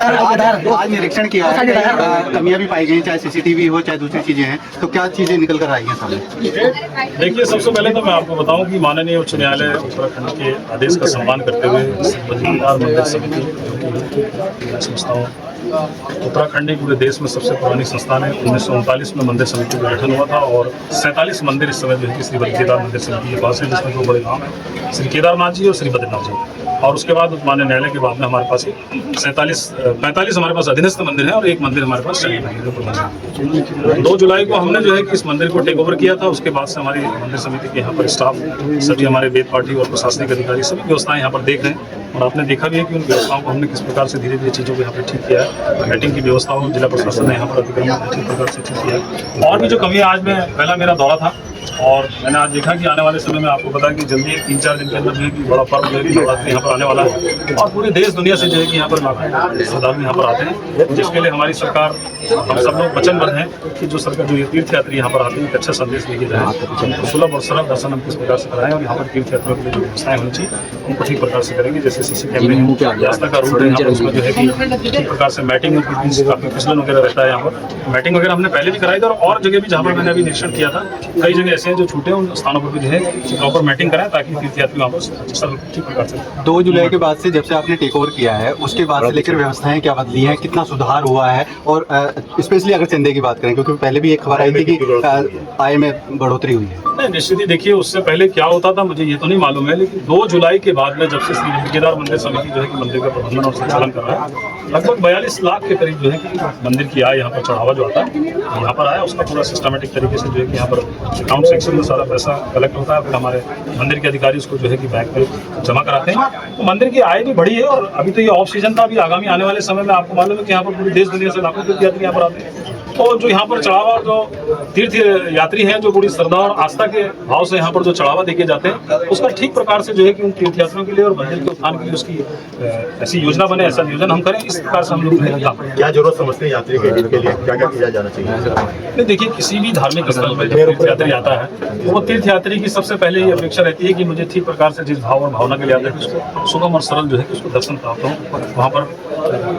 आज निरीक्षण किया है, कमियां भी पाई गई, चाहे सीसीटीवी हो चाहे दूसरी चीजें हैं, तो क्या चीजें निकल कर आई हैं सामने? देखिए, सबसे पहले तो मैं आपको बताऊं कि माननीय उच्च न्यायालय उत्तराखंड के आदेश का सम्मान करते हुए बद्रीनाथ मंदिर समिति, जो कि समझता हूँ उत्तराखंड पूरे देश में सबसे पुरानी संस्थान है। 1939 में मंदिर समिति का गठन हुआ था और 47 मंदिर इस समय जो है कि श्री बद्रीनाथ मंदिर समिति के पास है, जिसमें दो बड़े नाम है, श्री केदारनाथ जी और श्री बद्रीनाथ जी। और उसके बाद माननीय न्यायालय के बाद में हमारे पास 45 हमारे पास अधीनस्थ मंदिर है और एक मंदिर हमारे पास चंडी मंदिर है। 2 जुलाई को हमने जो है कि इस मंदिर को टेक ओवर किया था। उसके बाद से हमारी मंदिर समिति के यहाँ पर स्टाफ सभी, हमारे वेद पाठी और प्रशासनिक अधिकारी सभी व्यवस्थाएं यहाँ पर देख रहे हैं और आपने देखा भी है कि उन व्यवस्थाओं को हमने किस प्रकार से धीरे धीरे चीज़ों को यहाँ पर ठीक किया है। लाइटिंग की व्यवस्था हो, जिला प्रशासन ने यहाँ पर अतिक्रमण अच्छी प्रकार से ठीक किया है। और भी जो कमी है, आज में पहला मेरा दौरा था और मैंने आज देखा कि आने वाले समय में आपको पता है कि जल्दी 3-4 दिन के अंदर जो है कि बड़ा पर्व जो है कि नवरात्रि यहाँ पर आने वाला है और पूरे देश दुनिया से जो है कि यहाँ पर लाखों श्रद्धालु यहाँ पर आते हैं, जिसके लिए हमारी सरकार, हम सब लोग वचनबद्ध हैं कि जो सरकार जो ये तीर्थ यात्री यहाँ पर आते हैं एक अच्छा संदेश लेके जाए, उनको सुलभ और सरल दर्शन हम किस प्रकार से कराएं और यहाँ पर तीर्थ यात्रियों के लिए जो व्यवस्थाएं होनी चाहिए उनको ठीक प्रकार से करेंगे। जैसे सीसी कैमरे हैं, रास्ता का रूट है यहाँ पर, उसमें जो है कि ठीक प्रकार से मैटिंग काफी फिसलन वगैरह रहता है। यहाँ पर मैटिंग वगैरह हमने पहले भी कराई थी और जगह भी जहाँ पर मैंने अभी निरीक्षण किया था, कई जगह ऐसे हैं जो छूटे उन स्थानों पर भी जो है प्रॉपर मैटिंग कराएं ताकि तीर्थयात्री वहाँ पर ठीक प्रकार से। 2 जुलाई के बाद से, जब से आपने टेक ओवर किया है, उसके बाद से लेकर व्यवस्थाएं क्या बदली हैं, कितना सुधार हुआ है? और स्पेशली अगर चंदे की बात करें, क्योंकि पहले भी एक खबर आई थी कि आय में बढ़ोतरी हुई है। नहीं, निश्चित ही देखिए, उससे पहले क्या होता था मुझे ये तो नहीं मालूम है, लेकिन 2 जुलाई के बाद में जब से श्री केदार मंदिर समिति जो है कि मंदिर का प्रबंधन और संचालन कर रहा है, लगभग 42 लाख के करीब जो है कि मंदिर की आय यहाँ पर चढ़ावा जो आता है यहाँ पर आया, उसका पूरा सिस्टमेटिक तरीके से जो है कि यहाँ पर अकाउंट सेक्शन में सारा पैसा कलेक्ट होता है, फिर हमारे मंदिर के अधिकारी उसको जो है कि बैंक में जमा कराते हैं। तो मंदिर की आय भी बढ़ी है और अभी तो ये ऑफ सीजन था, अभी आगामी आने वाले समय में आपको मालूम है कि यहाँ पर पूरी देश दुनिया से लाखों तीर्थयात्री यहाँ पर आते हैं और जो यहाँ पर चढ़ावा, जो तीर्थ यात्री हैं जो बड़ी श्रद्धा और आस्था के भाव से यहाँ पर जो चढ़ावा देके जाते हैं, उसका ठीक प्रकार से जो है कि उन तीर्थयात्रियों के लिए और मंदिर के उत्थान के लिए उसकी ऐसी योजना बने, ऐसा नियोजन हम करें, इस प्रकार से हम लोग क्या जरूरत समझते हैं यात्री के लिए, क्या क्या किया जाना चाहिए? देखिए, किसी भी धार्मिक स्थल में जब तीर्थयात्री आता है तो वो तीर्थयात्री की सबसे पहले ये अपेक्षा रहती है कि मुझे ठीक प्रकार से जिस भाव और भावना के लिए आता है कि उसको सुगम और सरल जो है कि उसको दर्शन प्राप्त हो, वहाँ पर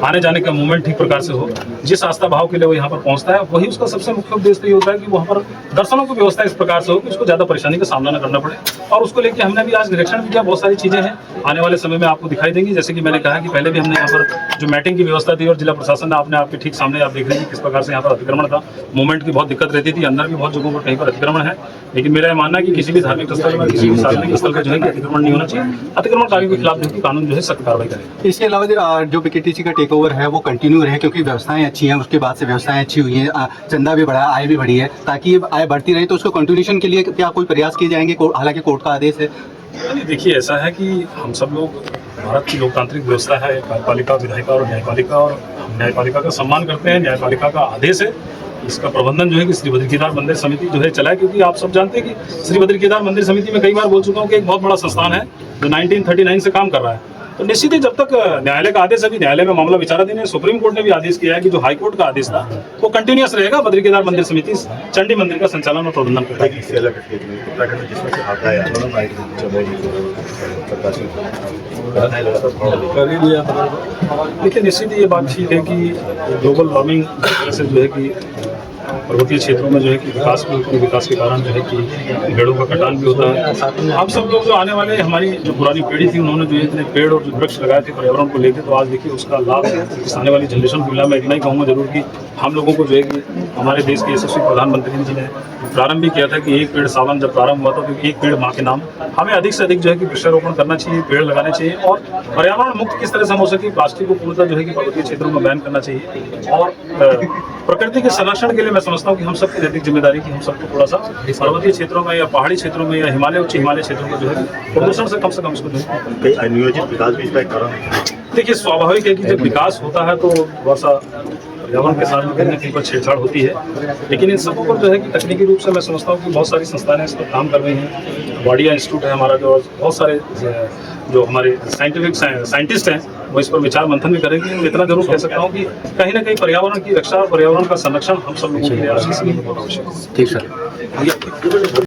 आने जाने का मूवमेंट ठीक प्रकार से हो, जिस आस्था भाव के लिए वो यहाँ पर पहुँचता है वही उसका सबसे मुख्य उद्देश्य ये होता है कि वहाँ पर दर्शनों की व्यवस्था इस प्रकार से हो कि उसको ज़्यादा परेशानी का सामना न करना पड़े। और उसको लेकर हमने भी आज निरीक्षण भी किया, बहुत सारी चीज़ें हैं आने वाले समय में आपको दिखाई देंगी। जैसे कि मैंने कहा कि पहले भी हमने यहाँ पर जो मैटिंग की व्यवस्था थी और जिला प्रशासन ने आपने आपके ठीक सामने आप देख रहे हैं किस प्रकार से यहाँ पर अतिक्रमण था, मूवमेंट की बहुत दिक्कत रहती थी, अंदर भी बहुत जगहों पर कहीं पर अतिक्रमण है। लेकिन मेरा मानना है कि किसी भी धार्मिक स्थल में, किसी भी सार्वजनिक स्थल पर जो है कि अतिक्रमण नहीं होना चाहिए, अतिक्रमणकारियों के खिलाफ जो है कानून जो है सख्त कार्रवाई करेगा। इसके अलावा जो बीकेटीसी का टेक ओवर है वो कंटिन्यू रहे, क्योंकि व्यवस्थाएं अच्छी हैं, उसके बाद से व्यवस्थाएं अच्छी हुई हैं, चंदा भी बढ़ा, आय भी बढ़ी है, ताकि ये आय बढ़ती रहे, तो उसको कंटिन्यूशन के लिए क्या कोई प्रयास किए जाएंगे? हालांकि कोर्ट का आदेश है। देखिए, ऐसा है कि हम सब लोग, भारत की लोकतांत्रिक व्यवस्था है, कार्यपालिका, विधायिका और न्यायपालिका, और हम न्यायपालिका का सम्मान करते हैं, न्यायपालिका का आदेश है। इसका प्रबंधन जो है कि श्री बद्रीनाथ मंदिर समिति जो है चलाए, क्योंकि आप सब जानते हैं कि श्री बद्रीनाथ मंदिर समिति में कई बार बोल चुका हूँ कि एक बहुत बड़ा संस्थान है जो 1939 से काम कर रहा है। तो निश्चित ही जब तक न्यायालय का आदेश, अभी न्यायालय में मामला विचाराधीन है, सुप्रीम कोर्ट ने भी आदेश किया है कि जो हाई कोर्ट का आदेश था वो कंटिन्यूअस रहेगा, बद्रीनाथ मंदिर समिति चंडी मंदिर का संचालन और प्रबंधन करेगी। देखिए, निश्चित ही ये बात ठीक है कि ग्लोबल वार्मिंग से जो है कि पर्वतीय क्षेत्रों में जो है कि विकास के कारण जो है कि पेड़ों का कटान भी होता है। हम सब लोग जो आने वाले, हमारी जो पुरानी पीढ़ी थी, उन्होंने जो इतने पेड़ और जो वृक्ष लगाए थे पर्यावरण को लेकर, तो आज देखिए उसका लाभ इस आने वाली जनरेशन को मिला। मैं इतना ही कहूँगा जरूर कि हम लोगों को जो है कि हमारे देश के यशस्वी प्रधानमंत्री जी ने प्रारंभ भी किया था कि एक पेड़ सावन जब प्रारंभ हुआ था तो एक पेड़ माँ के नाम। हमें अधिक से अधिक जो है कि वृक्षारोपण करना चाहिए, पेड़ लगाने चाहिए और पर्यावरण मुक्त किस तरह से हम हो सके, प्लास्टिक को पूर्णतः जो है कि पर्वतीय क्षेत्रों में बैन करना चाहिए। और प्रकृति के संरक्षण के लिए मैं समझता हूँ कि हम सबकी नैतिक जिम्मेदारी की हम सबको थोड़ा सा पर्वतीय क्षेत्रों में या पहाड़ी क्षेत्रों में या हिमालय, उच्च हिमालय क्षेत्रों में जो है प्रदूषण से कम इसको जो है अनियोजित विकास भी इसका कारण है। देखिए, स्वाभाविक है कि जब विकास होता है तो वर्षा पर्यावरण के साथ में कहीं ना कहीं पर छेड़छाड़ होती है, लेकिन इन सबों पर जो है कि तकनीकी रूप से मैं समझता हूँ कि बहुत सारी संस्थाएं इस पर काम कर रही हैं। वाडिया इंस्टीट्यूट है हमारा, जो बहुत सारे जो हमारे साइंटिस्ट हैं वो इस पर विचार मंथन भी करेंगे। मैं इतना जरूर कह सकता हूँ कि कहीं ना कहीं पर्यावरण की रक्षा और पर्यावरण का संरक्षण हम सब लोगों के लिए आवश्यक है। ठीक सर।